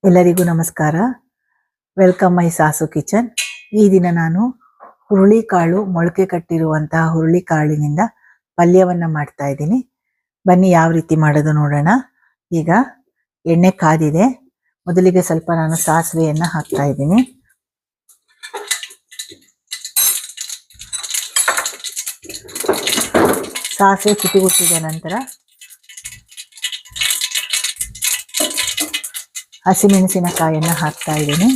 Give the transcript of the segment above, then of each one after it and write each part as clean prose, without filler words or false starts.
ಎಲ್ಲರಿಗೂ ನಮಸ್ಕಾರ. ವೆಲ್ಕಮ್ ಮೈ sauce kitchen. ಈ ದಿನ ನಾನು ಹುರುಳಿಕಾಳು ಮೊಳಕೆ ಕಟ್ಟಿರುವಂತಹ ಹುರುಳಿಕಾಳಿನಿಂದ ಪಲ್ಯವನ್ನ ಮಾಡ್ತಾ ಇದ್ದೀನಿ. ಬನ್ನಿ ಯಾವ ರೀತಿ ಮಾಡೋದು ನೋಡೋಣ. ಈಗ ಎಣ್ಣೆ ಕಾದಿದೆ. ಮೊದಲಿಗೆ ಸ್ವಲ್ಪ ನಾನು ಸಾಸಿವೆಯನ್ನ ಹಾಕ್ತಾ ಇದ್ದೀನಿ. ಸಾಸಿವೆ ಚಿಟಿಗುಟ್ಟಿದ ನಂತರ ಹಸಿಮೆಣಸಿನಕಾಯಿಯನ್ನು ಹಾಕ್ತಾ ಇದ್ದೀನಿ.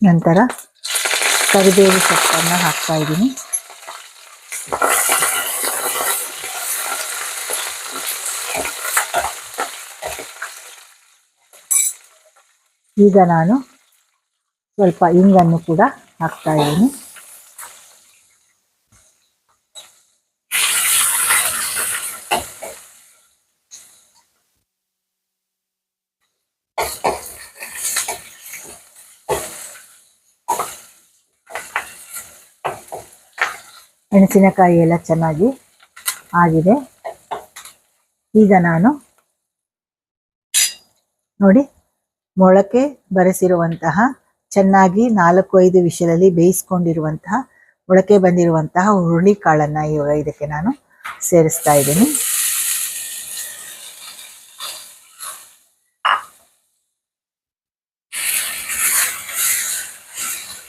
ನಂತರ ಕರಿಬೇವು ಸೊಪ್ಪನ್ನು ಹಾಕ್ತಾ ಇದ್ದೀನಿ. ಈಗ ನಾನು ಸ್ವಲ್ಪ ಇಂಗನ್ನು ಕೂಡ ಹಾಕ್ತಾ ಇದ್ದೀನಿ. ಮೆಣಸಿನಕಾಯಿ ಎಲ್ಲ ಚೆನ್ನಾಗಿ ಆಗಿದೆ. ಈಗ ನಾನು ನೋಡಿ ಮೊಳಕೆ ಬರೆಸಿರುವಂತಹ ಚೆನ್ನಾಗಿ 4-5 ವಿಷಲಲ್ಲಿ ಬೇಯಿಸ್ಕೊಂಡಿರುವಂತಹ ಮೊಳಕೆ ಬಂದಿರುವಂತಹ ಹುರುಳಿಕಾಳನ್ನ ಇವಾಗ ಇದಕ್ಕೆ ನಾನು ಸೇರಿಸ್ತಾ ಇದ್ದೀನಿ.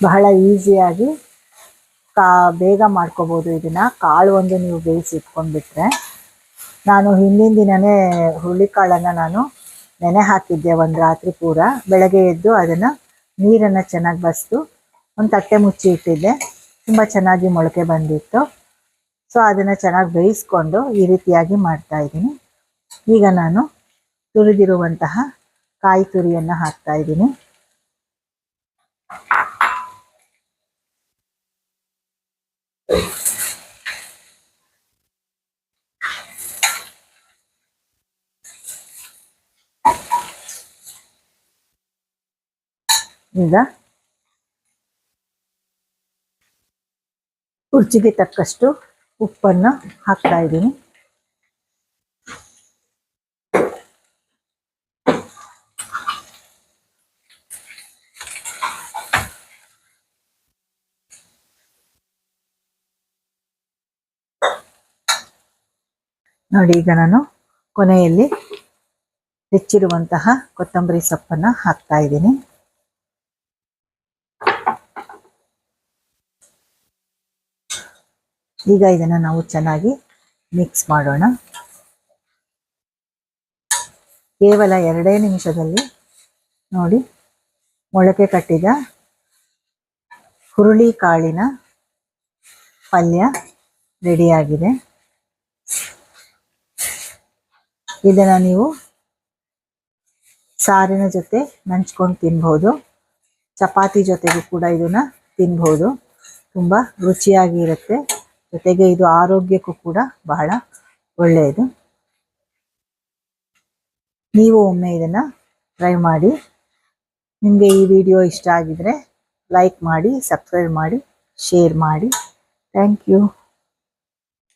ಬಹಳ ಈಸಿಯಾಗಿ ಬೇಗ ಮಾಡ್ಕೋಬಹುದು ಇದನ್ನ. ಕಾಳು ಒಂದು ನೀವು ಬೇಯಿಸಿ ಇಟ್ಕೊಂಡ್ಬಿಟ್ರೆ, ನಾನು ಹಿಂದಿನ ದಿನನೇ ಹುರುಳಿಕಾಳನ್ನು ನಾನು ನೆನೆ ಹಾಕಿದ್ದೆ ಒಂದು ರಾತ್ರಿ ಪೂರ. ಬೆಳಗ್ಗೆ ಎದ್ದು ಅದನ್ನು ನೀರನ್ನು ಚೆನ್ನಾಗಿ ಬಸಿದು ಒಂದು ತಟ್ಟೆ ಮುಚ್ಚಿ ಇಟ್ಟಿದ್ದೆ. ತುಂಬ ಚೆನ್ನಾಗಿ ಮೊಳಕೆ ಬಂದಿತ್ತು. ಸೊ ಅದನ್ನು ಚೆನ್ನಾಗಿ ಬೇಯಿಸ್ಕೊಂಡು ಈ ರೀತಿಯಾಗಿ ಮಾಡ್ತಾ ಇದ್ದೀನಿ. ಈಗ ನಾನು ತುರಿದಿರುವಂತಹ ಕಾಯಿ ತುರಿಯನ್ನು ಹಾಕ್ತಾ ಇದ್ದೀನಿ. ಈಗ ರುಚಿಗೆ ತಕ್ಕಷ್ಟು ಉಪ್ಪನ್ನು ಹಾಕ್ತಾ ಇದ್ದೀನಿ. ನೋಡಿ, ಈಗ ನಾನು ಕೊನೆಯಲ್ಲಿ ಹೆಚ್ಚಿರುವಂತಹ ಕೊತ್ತಂಬರಿ ಸೊಪ್ಪನ್ನು ಹಾಕ್ತಾ ಇದ್ದೀನಿ. ಈಗ ಇದನ್ನು ನಾವು ಚೆನ್ನಾಗಿ ಮಿಕ್ಸ್ ಮಾಡೋಣ. ಕೇವಲ 2 ನಿಮಿಷದಲ್ಲಿ ನೋಡಿ ಮೊಳಕೆ ಕಟ್ಟಿದ ಹುರುಳಿಕಾಳಿನ ಪಲ್ಯ ರೆಡಿಯಾಗಿದೆ. ಇದನ್ನು ನೀವು ಸಾರಿನ ಜೊತೆ ನಂಚ್ಕೊಂಡು ತಿನ್ಬಹುದು. ಚಪಾತಿ ಜೊತೆಗೂ ಕೂಡ ಇದನ್ನ ತಿನ್ಬಹುದು. ತುಂಬ ರುಚಿಯಾಗಿ ಇರುತ್ತೆ. ಜೊತೆಗೆ ಇದು ಆರೋಗ್ಯಕ್ಕೂ ಕೂಡ ಬಹಳ ಒಳ್ಳೆಯದು. ನೀವು ಒಮ್ಮೆ ಇದನ್ನು ಟ್ರೈ ಮಾಡಿ. ನಿಮಗೆ ಈ ವಿಡಿಯೋ ಇಷ್ಟ ಆಗಿದ್ರೆ ಲೈಕ್ ಮಾಡಿ, ಸಬ್ಸ್ಕ್ರೈಬ್ ಮಾಡಿ, ಶೇರ್ ಮಾಡಿ. Thank you.